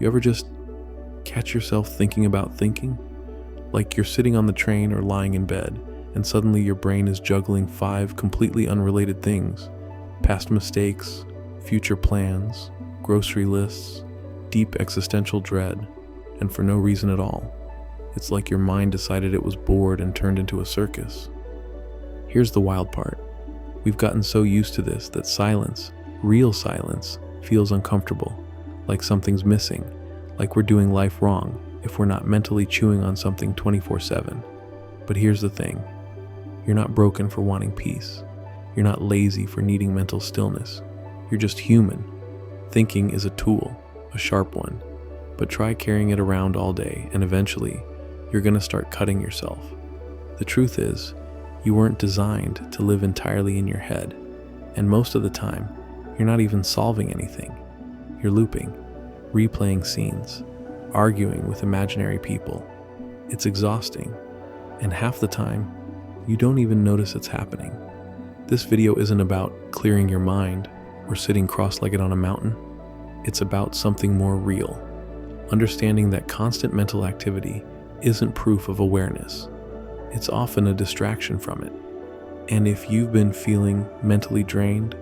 You ever just catch yourself thinking about thinking? Like you're sitting on the train or lying in bed, and suddenly your brain is juggling 5 completely unrelated things: past mistakes, future plans, grocery lists, deep existential dread, and for no reason at all. It's like your mind decided it was bored and turned into a circus. Here's the wild part. We've gotten so used to this that silence, real silence, feels uncomfortable, like something's missing, like we're doing life wrong if we're not mentally chewing on something 24/7. But here's the thing. You're not broken for wanting peace. You're not lazy for needing mental stillness. You're just human. Thinking is a tool, a sharp one, but try carrying it around all day and eventually you're going to start cutting yourself. The truth is, you weren't designed to live entirely in your head, and most of the time, you're not even solving anything. You're looping, replaying scenes, arguing with imaginary people. It's exhausting, and half the time, you don't even notice it's happening. This video isn't about clearing your mind or sitting cross-legged on a mountain. It's about something more real. Understanding that constant mental activity isn't proof of awareness. It's often a distraction from it. And if you've been feeling mentally drained,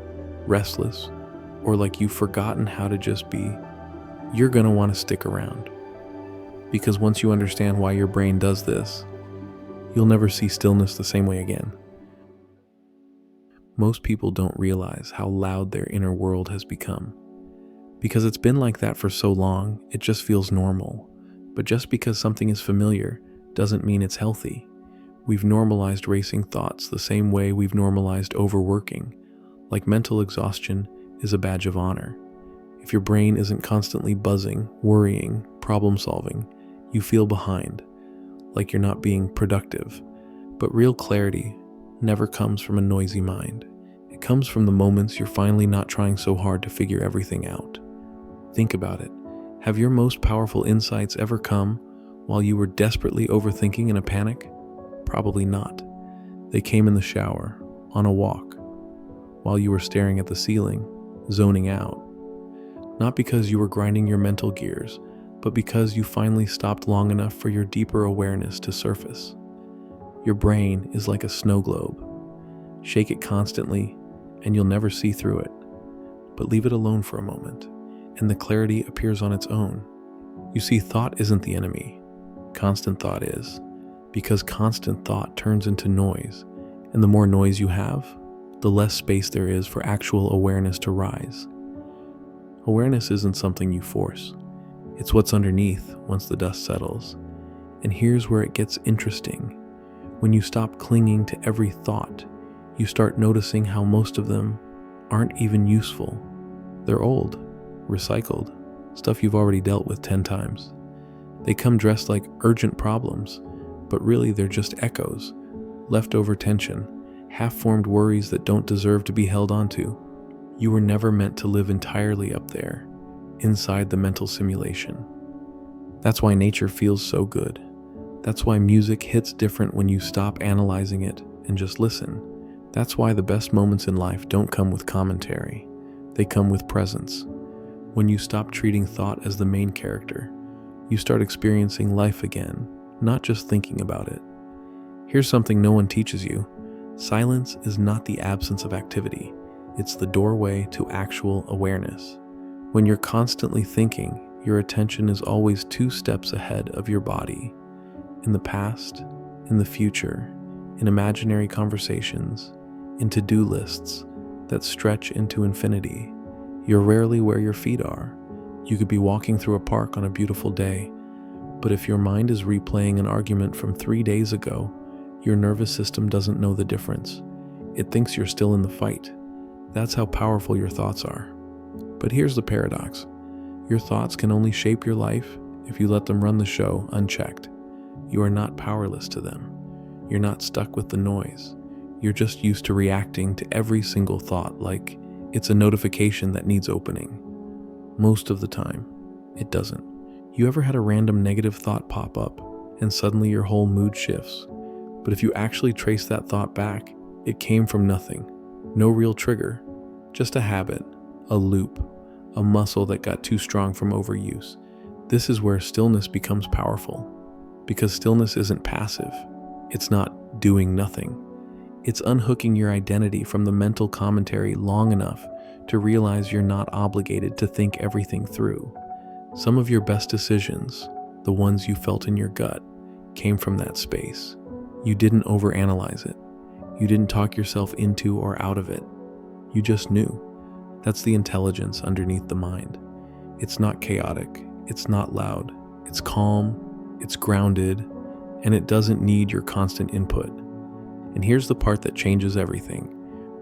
restless, or like you've forgotten how to just be, you're going to want to stick around. Because once you understand why your brain does this, you'll never see stillness the same way again. Most people don't realize how loud their inner world has become. Because it's been like that for so long, it just feels normal. But just because something is familiar doesn't mean it's healthy. We've normalized racing thoughts the same way we've normalized overworking. Like mental exhaustion is a badge of honor. If your brain isn't constantly buzzing, worrying, problem solving, you feel behind, like you're not being productive. But real clarity never comes from a noisy mind. It comes from the moments you're finally not trying so hard to figure everything out. Think about it. Have your most powerful insights ever come while you were desperately overthinking in a panic? Probably not. They came in the shower, on a walk, while you were staring at the ceiling, zoning out. Not because you were grinding your mental gears, but because you finally stopped long enough for your deeper awareness to surface. Your brain is like a snow globe. Shake it constantly, and you'll never see through it. But leave it alone for a moment, and the clarity appears on its own. You see, thought isn't the enemy. Constant thought is. Because constant thought turns into noise, and the more noise you have, the less space there is for actual awareness to rise. Awareness isn't something you force. It's what's underneath once the dust settles. And here's where it gets interesting. When you stop clinging to every thought, you start noticing how most of them aren't even useful. They're old, recycled, stuff you've already dealt with 10 times. They come dressed like urgent problems, but really they're just echoes, leftover tension, half-formed worries that don't deserve to be held onto. You were never meant to live entirely up there, inside the mental simulation. That's why nature feels so good. That's why music hits different when you stop analyzing it and just listen. That's why the best moments in life don't come with commentary. They come with presence. When you stop treating thought as the main character, you start experiencing life again, not just thinking about it. Here's something no one teaches you. Silence is not the absence of activity. It's the doorway to actual awareness. When you're constantly thinking, your attention is always 2 steps ahead of your body. In the past, in the future, in imaginary conversations, in to-do lists that stretch into infinity. You're rarely where your feet are. You could be walking through a park on a beautiful day, but if your mind is replaying an argument from 3 days ago, your nervous system doesn't know the difference. It thinks you're still in the fight. That's how powerful your thoughts are. But here's the paradox. Your thoughts can only shape your life if you let them run the show unchecked. You are not powerless to them. You're not stuck with the noise. You're just used to reacting to every single thought like it's a notification that needs opening. Most of the time, it doesn't. You ever had a random negative thought pop up and suddenly your whole mood shifts? But if you actually trace that thought back, it came from nothing. No real trigger, just a habit, a loop, a muscle that got too strong from overuse. This is where stillness becomes powerful, because stillness isn't passive. It's not doing nothing. It's unhooking your identity from the mental commentary long enough to realize you're not obligated to think everything through. Some of your best decisions, the ones you felt in your gut, came from that space. You didn't overanalyze it. You didn't talk yourself into or out of it. You just knew. That's the intelligence underneath the mind. It's not chaotic. It's not loud. It's calm. It's grounded. And it doesn't need your constant input. And here's the part that changes everything.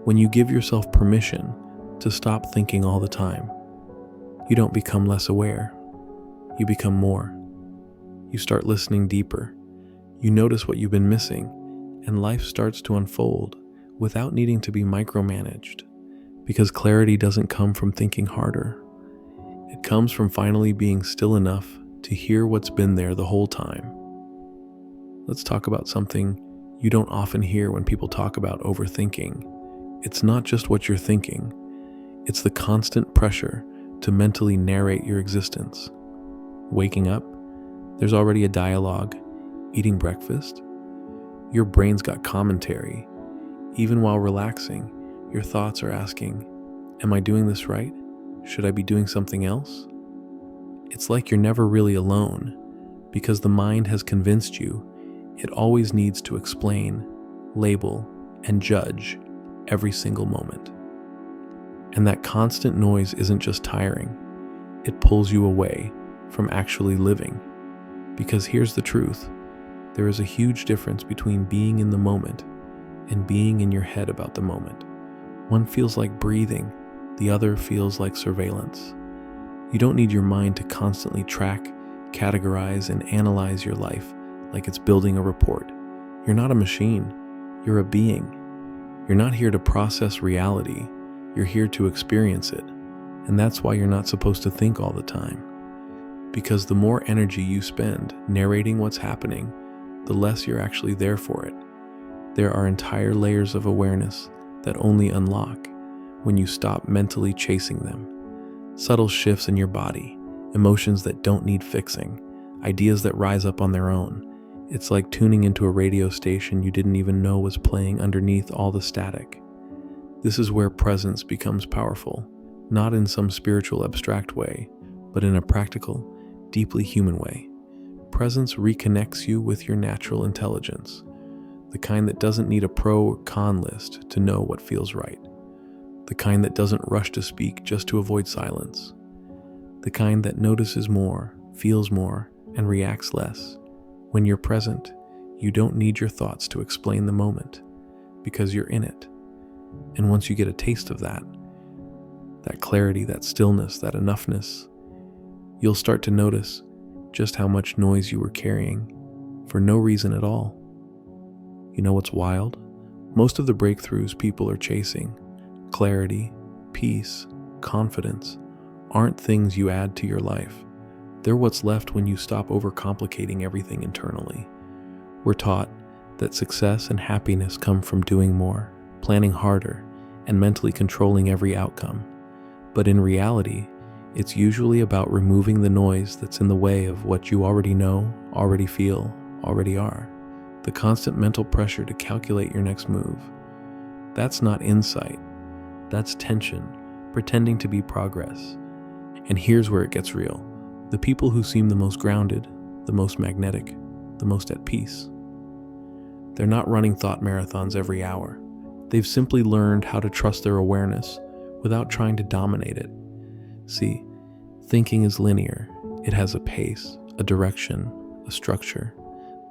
When you give yourself permission to stop thinking all the time, you don't become less aware. You become more. You start listening deeper. You notice what you've been missing, and life starts to unfold without needing to be micromanaged. Because clarity doesn't come from thinking harder. It comes from finally being still enough to hear what's been there the whole time. Let's talk about something you don't often hear when people talk about overthinking. It's not just what you're thinking. It's the constant pressure to mentally narrate your existence. Waking up, there's already a dialogue. Eating breakfast, your brain's got commentary. Even while relaxing, your thoughts are asking, am I doing this right? Should I be doing something else? It's like you're never really alone, because the mind has convinced you it always needs to explain, label, and judge every single moment. And that constant noise isn't just tiring, it pulls you away from actually living. Because here's the truth, there is a huge difference between being in the moment and being in your head about the moment. One feels like breathing, the other feels like surveillance. You don't need your mind to constantly track, categorize, and analyze your life like it's building a report. You're not a machine, you're a being. You're not here to process reality, you're here to experience it. And that's why you're not supposed to think all the time. Because the more energy you spend narrating what's happening, the less you're actually there for it. There are entire layers of awareness that only unlock when you stop mentally chasing them. Subtle shifts in your body, emotions that don't need fixing, ideas that rise up on their own. It's like tuning into a radio station you didn't even know was playing underneath all the static. This is where presence becomes powerful, not in some spiritual abstract way, but in a practical, deeply human way. Presence reconnects you with your natural intelligence, the kind that doesn't need a pro or con list to know what feels right, the kind that doesn't rush to speak just to avoid silence, the kind that notices more, feels more, and reacts less. When you're present, you don't need your thoughts to explain the moment, because you're in it. And once you get a taste of that clarity, that stillness, that enoughness, you'll start to notice just how much noise you were carrying for no reason at all. You know what's wild? Most of the breakthroughs people are chasing, clarity, peace, confidence, aren't things you add to your life. They're what's left when you stop overcomplicating everything internally. We're taught that success and happiness come from doing more, planning harder, and mentally controlling every outcome. But in reality, it's usually about removing the noise that's in the way of what you already know, already feel, already are. The constant mental pressure to calculate your next move. That's not insight. That's tension, pretending to be progress. And here's where it gets real. The people who seem the most grounded, the most magnetic, the most at peace, they're not running thought marathons every hour. They've simply learned how to trust their awareness without trying to dominate it. See, thinking is linear. It has a pace, a direction, a structure.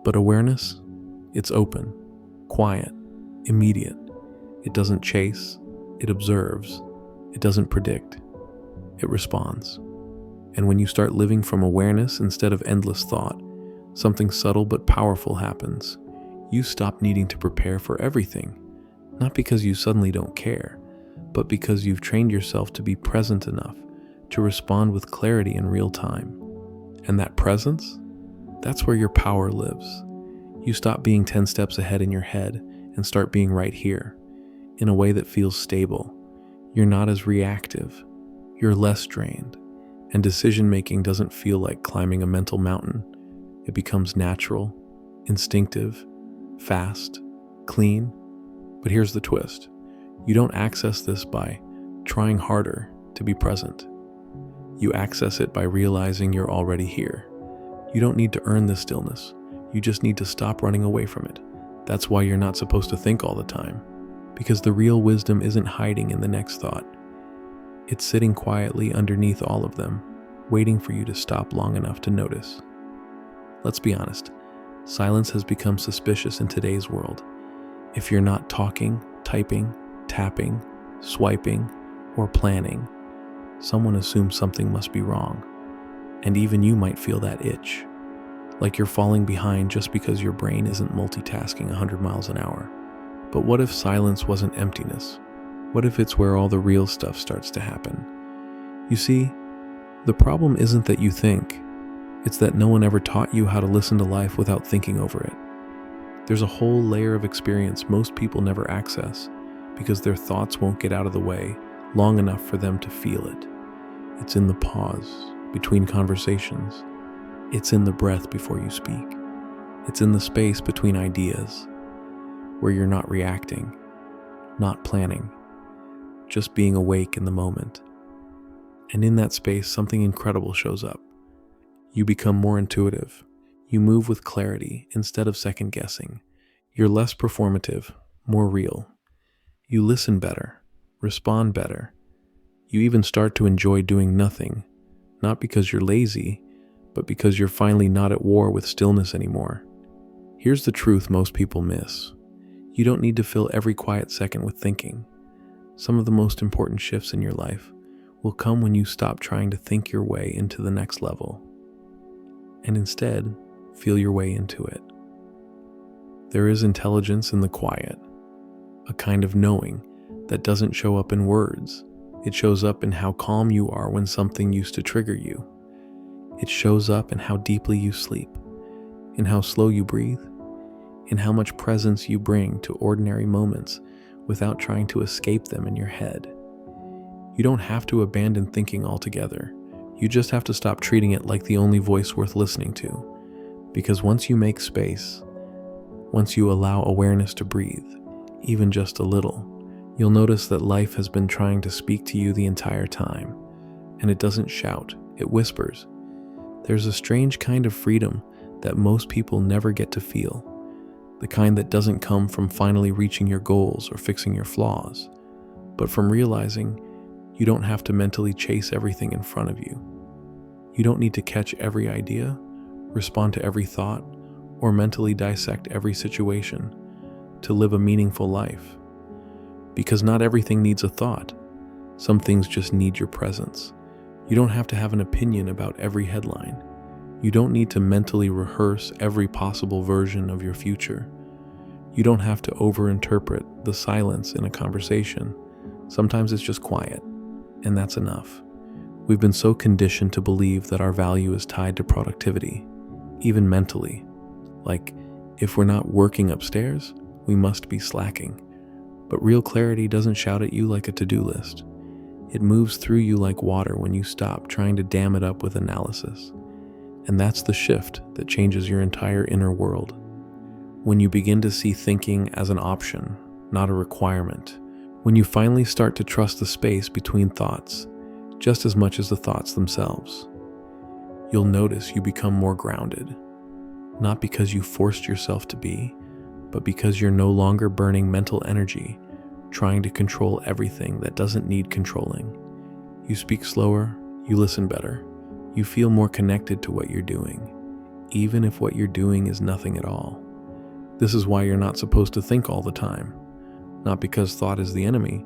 But awareness, it's open, quiet, immediate. It doesn't chase, it observes. It doesn't predict, it responds. And when you start living from awareness instead of endless thought, something subtle but powerful happens. You stop needing to prepare for everything, not because you suddenly don't care, but because you've trained yourself to be present enough to respond with clarity in real time. And that presence, that's where your power lives. You stop being 10 steps ahead in your head and start being right here, in a way that feels stable. You're not as reactive. You're less drained. And decision-making doesn't feel like climbing a mental mountain. It becomes natural, instinctive, fast, clean. But here's the twist. You don't access this by trying harder to be present. You access it by realizing you're already here. You don't need to earn this stillness. You just need to stop running away from it. That's why you're not supposed to think all the time. Because the real wisdom isn't hiding in the next thought. It's sitting quietly underneath all of them, waiting for you to stop long enough to notice. Let's be honest, silence has become suspicious in today's world. If you're not talking, typing, tapping, swiping, or planning, someone assumes something must be wrong. And even you might feel that itch, like you're falling behind just because your brain isn't multitasking 100 miles an hour. But what if silence wasn't emptiness? What if it's where all the real stuff starts to happen? You see, the problem isn't that you think, it's that no one ever taught you how to listen to life without thinking over it. There's a whole layer of experience most people never access because their thoughts won't get out of the way long enough for them to feel it. It's in the pause between conversations. It's in the breath before you speak. It's in the space between ideas where you're not reacting, not planning, just being awake in the moment. And in that space, something incredible shows up. You become more intuitive. You move with clarity instead of second guessing. You're less performative, more real. You listen better, respond better. You even start to enjoy doing nothing, not because you're lazy, but because you're finally not at war with stillness anymore. Here's the truth most people miss. You don't need to fill every quiet second with thinking. Some of the most important shifts in your life will come when you stop trying to think your way into the next level, and instead, feel your way into it. There is intelligence in the quiet, a kind of knowing that doesn't show up in words. It shows up in how calm you are when something used to trigger you. It shows up in how deeply you sleep, in how slow you breathe, in how much presence you bring to ordinary moments without trying to escape them in your head. You don't have to abandon thinking altogether. You just have to stop treating it like the only voice worth listening to. Because once you make space, once you allow awareness to breathe, even just a little, you'll notice that life has been trying to speak to you the entire time. And it doesn't shout, it whispers. There's a strange kind of freedom that most people never get to feel. The kind that doesn't come from finally reaching your goals or fixing your flaws, but from realizing you don't have to mentally chase everything in front of you. You don't need to catch every idea, respond to every thought, or mentally dissect every situation to live a meaningful life. Because not everything needs a thought. Some things just need your presence. You don't have to have an opinion about every headline. You don't need to mentally rehearse every possible version of your future. You don't have to overinterpret the silence in a conversation. Sometimes it's just quiet, and that's enough. We've been so conditioned to believe that our value is tied to productivity, even mentally. Like, if we're not working upstairs, we must be slacking. But real clarity doesn't shout at you like a to-do list. It moves through you like water when you stop trying to dam it up with analysis. And that's the shift that changes your entire inner world. When you begin to see thinking as an option, not a requirement. When you finally start to trust the space between thoughts, just as much as the thoughts themselves. You'll notice you become more grounded. Not because you forced yourself to be, but because you're no longer burning mental energy, trying to control everything that doesn't need controlling. You speak slower, you listen better. You feel more connected to what you're doing, even if what you're doing is nothing at all. This is why you're not supposed to think all the time. Not because thought is the enemy,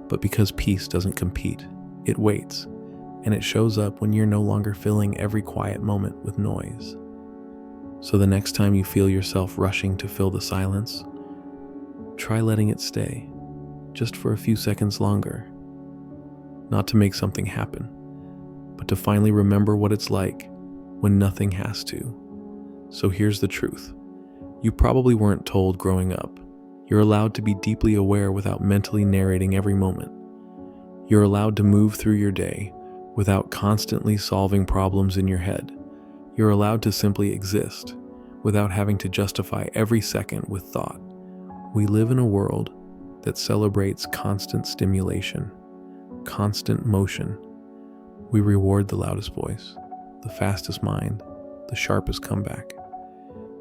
but because peace doesn't compete. It waits, and it shows up when you're no longer filling every quiet moment with noise. So the next time you feel yourself rushing to fill the silence, try letting it stay, just for a few seconds longer. Not to make something happen, but to finally remember what it's like when nothing has to. So here's the truth. You probably weren't told growing up. You're allowed to be deeply aware without mentally narrating every moment. You're allowed to move through your day without constantly solving problems in your head. You're allowed to simply exist without having to justify every second with thought. We live in a world that celebrates constant stimulation, constant motion. We reward the loudest voice, the fastest mind, the sharpest comeback.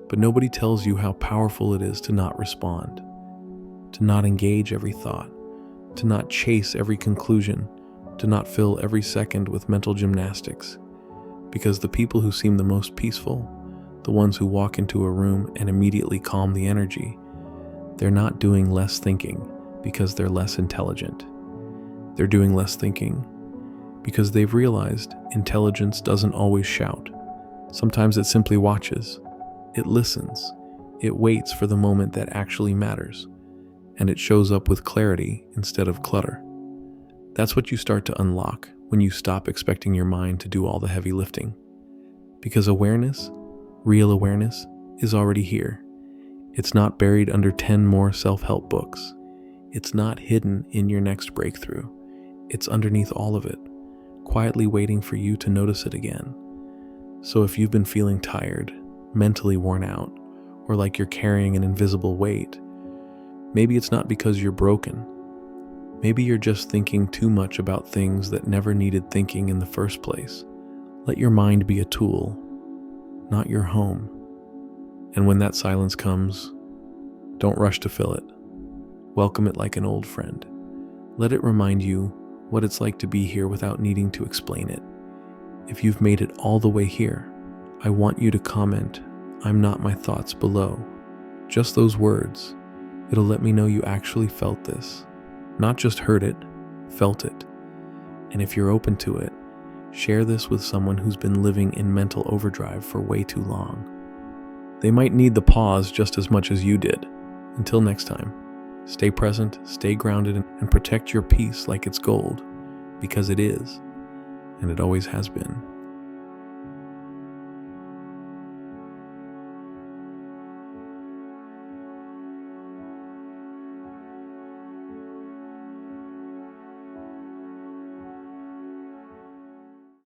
But nobody tells you how powerful it is to not respond, to not engage every thought, to not chase every conclusion, to not fill every second with mental gymnastics. Because the people who seem the most peaceful, the ones who walk into a room and immediately calm the energy, they're not doing less thinking because they're less intelligent. They're doing less thinking because they've realized intelligence doesn't always shout. Sometimes it simply watches. It listens. It waits for the moment that actually matters. And it shows up with clarity instead of clutter. That's what you start to unlock when you stop expecting your mind to do all the heavy lifting. Because awareness, real awareness, is already here. It's not buried under 10 more self-help books. It's not hidden in your next breakthrough. It's underneath all of it, quietly waiting for you to notice it again. So if you've been feeling tired, mentally worn out, or like you're carrying an invisible weight, maybe it's not because you're broken. Maybe you're just thinking too much about things that never needed thinking in the first place. Let your mind be a tool, not your home. And when that silence comes, don't rush to fill it. Welcome it like an old friend. Let it remind you what it's like to be here without needing to explain it. If you've made it all the way here, I want you to comment, "I'm not my thoughts," below. Just those words. It'll let me know you actually felt this. Not just heard it, felt it. And if you're open to it, share this with someone who's been living in mental overdrive for way too long. They might need the pause just as much as you did. Until next time, stay present, stay grounded, and protect your peace like it's gold, because it is, and it always has been.